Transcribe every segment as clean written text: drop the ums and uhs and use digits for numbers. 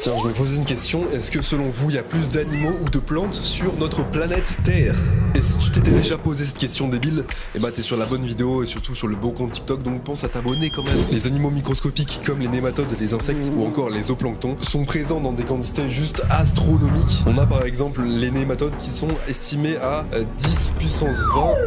Tiens, je me posais une question, est-ce que selon vous, il y a plus d'animaux ou de plantes sur notre planète Terre? Et si tu t'étais déjà posé cette question débile, eh bah t'es sur la bonne vidéo et surtout sur le bon compte TikTok, donc pense à t'abonner quand même. Les animaux microscopiques comme les nématodes, les insectes ou encore les zooplanctons sont présents dans des quantités juste astronomiques. On a par exemple les nématodes qui sont estimés à 10 puissance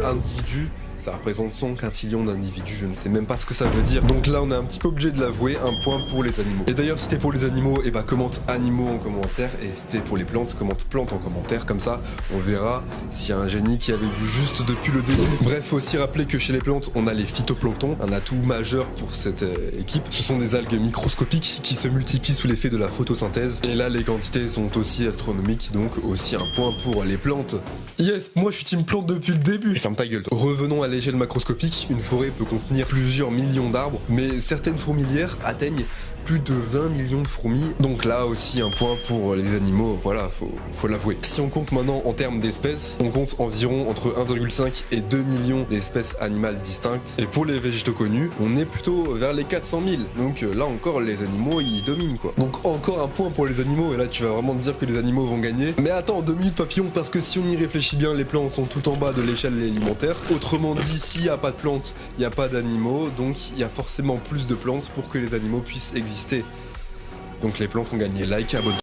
20 individus. Ça représente 100 quintillions d'individus, je ne sais même pas ce que ça veut dire. Donc là, on est un petit peu obligé de l'avouer, un point pour les animaux. Et d'ailleurs, si t'es pour les animaux, et bah commente animaux en commentaire. Et si t'es pour les plantes, commente plantes en commentaire. Comme ça, on verra s'il y a un génie qui avait vu juste depuis le début. Bref, faut aussi rappeler que chez les plantes, on a les phytoplanctons, un atout majeur pour cette équipe. Ce sont des algues microscopiques qui se multiplient sous l'effet de la photosynthèse. Et là, les quantités sont aussi astronomiques, donc aussi un point pour les plantes. Yes, moi je suis team plante depuis le début. Et ferme ta gueule. Revenons à l'échelle macroscopique, une forêt peut contenir plusieurs millions d'arbres, mais certaines fourmilières atteignent plus de 20 millions de fourmis, donc là aussi un point pour les animaux, voilà, faut l'avouer. Si on compte maintenant en termes d'espèces, on compte environ entre 1,5 et 2 millions d'espèces animales distinctes, et pour les végétaux connus, on est plutôt vers les 400 000, donc là encore les animaux ils dominent quoi. Donc encore un point pour les animaux, et là tu vas vraiment te dire que les animaux vont gagner. Mais attends, 2 minutes papillon, parce que si on y réfléchit bien, les plantes sont tout en bas de l'échelle alimentaire, autrement dit, s'il n'y a pas de plantes, il n'y a pas d'animaux, donc il y a forcément plus de plantes pour que les animaux puissent exister. Donc les plantes ont gagné. Like, abonne-toi.